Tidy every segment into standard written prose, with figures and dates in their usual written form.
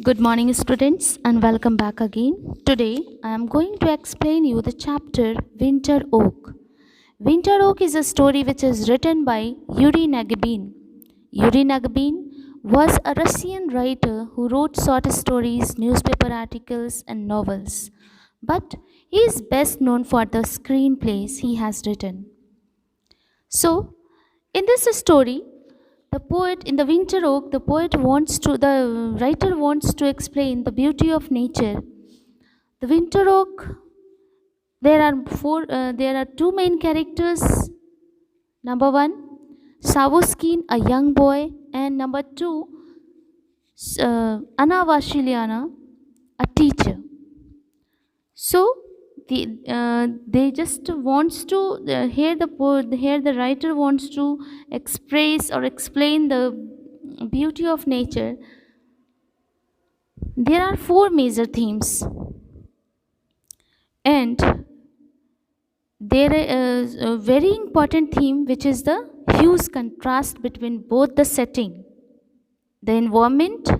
Good morning, students, and welcome back again. Today, I am going to explain you the chapter Winter Oak. Winter Oak is a story which is written by Yuri Nagibin. Yuri Nagibin was a Russian writer who wrote short stories, newspaper articles, and novels. But he is best known for the screenplays he has written. So, in this story, the poet in the Winter Oak, the writer wants to explain the beauty of nature. The Winter Oak, there are two main characters. Number one, Savuskin, a young boy, and number two, Anna Vasiliana, a teacher. So they just wants to here the writer wants to express or explain the beauty of nature. There are four major themes, and there is a very important theme which is the huge contrast between both the setting, the environment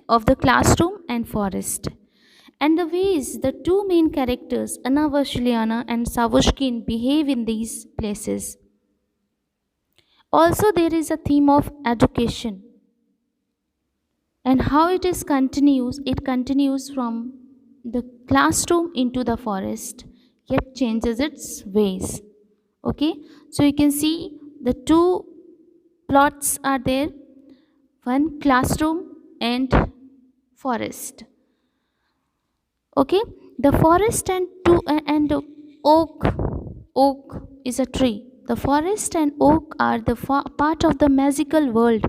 of the classroom and forest, and the ways the two main characters, Anna Vasiliana and Savushkin, behave in these places. Also, there is a theme of education and how it continues from the classroom into the forest, yet changes its ways. Okay, so you can see the two plots are there, one classroom and forest. Okay, the forest and oak is a tree. The forest and oak are the part of the magical world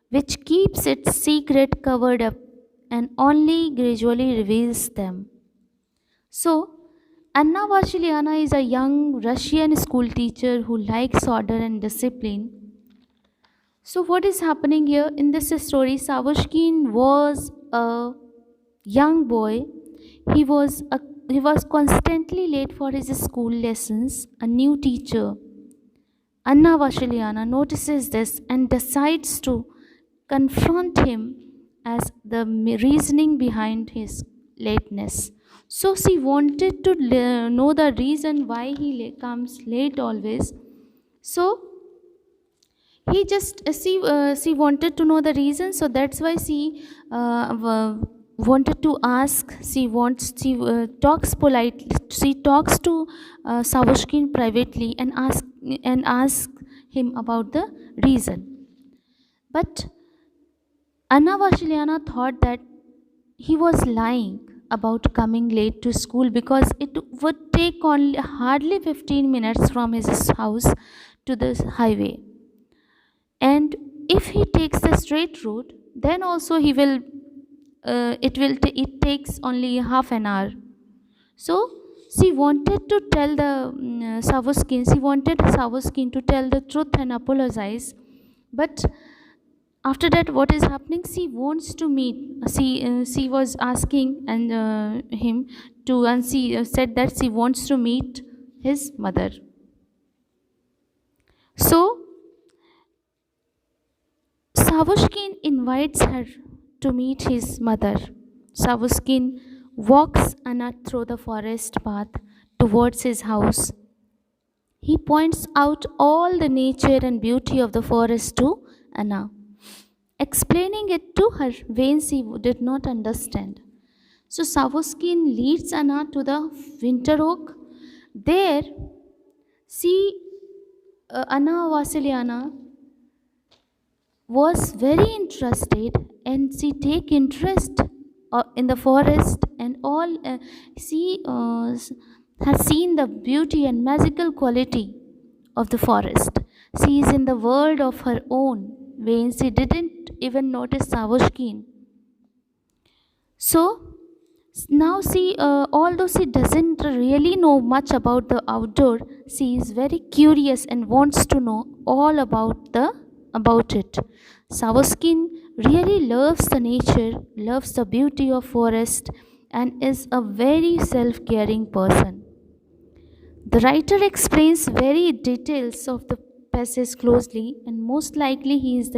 which keeps its secret covered up and only gradually reveals them. So Anna Vasiliana is a young Russian school teacher who likes order and discipline. So what is happening here in this story? Savushkin was a young boy. He was constantly late for his school lessons. A new teacher, Anna Vasiliana, notices this and decides to confront him as the reasoning behind his lateness. So she wanted to know the reason why he comes late always. So she wanted to know the reason, so that's why she wanted to ask. She talks politely. She talks to Savushkin privately and ask him about the reason. But Anna Vasiliana thought that he was lying about coming late to school because it would take only hardly 15 minutes from his house to the highway. And if he takes the straight route, then also it takes only half an hour. So she wanted to tell Savuskin to tell the truth and apologize. But after that, what is happening? She wants to meet. She was asking him to, and she said that she wants to meet his mother. So Savushkin invites her to meet his mother. Savushkin walks Anna through the forest path towards his house. He points out all the nature and beauty of the forest to Anna, explaining it to her when she did not understand. So Savushkin leads Anna to the Winter Oak. There, Anna Vasiliana was very interested, and she take interest in the forest, and all she has seen the beauty and magical quality of the forest. She is in the world of her own when she didn't even notice Savushkin. So now although she doesn't really know much about the outdoor, she is very curious and wants to know all about it. Savuskin really loves the nature, loves the beauty of forest, and is a very self-caring person. The writer explains very details of the passage closely, and most likely he is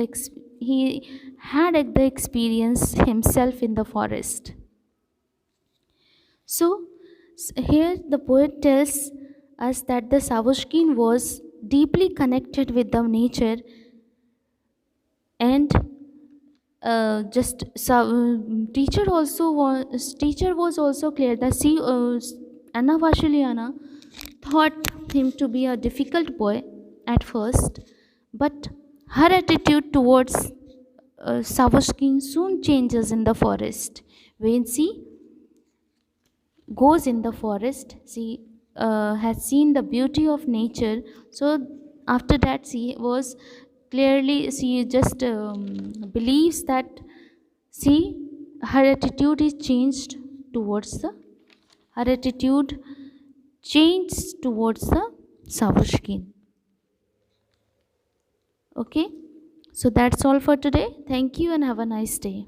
he had the experience himself in the forest. So here the poet tells us that the Savushkin was deeply connected with the nature, and just so, teacher was also clear that Anna Vasiliana thought him to be a difficult boy at first, but her attitude towards Savushkin soon changes in the forest. When she goes in the forest, she has seen the beauty of nature. So after that, she just believes that she her attitude is changed towards the her attitude changed towards the Savushkin. Okay, so that's all for today. Thank you and have a nice day.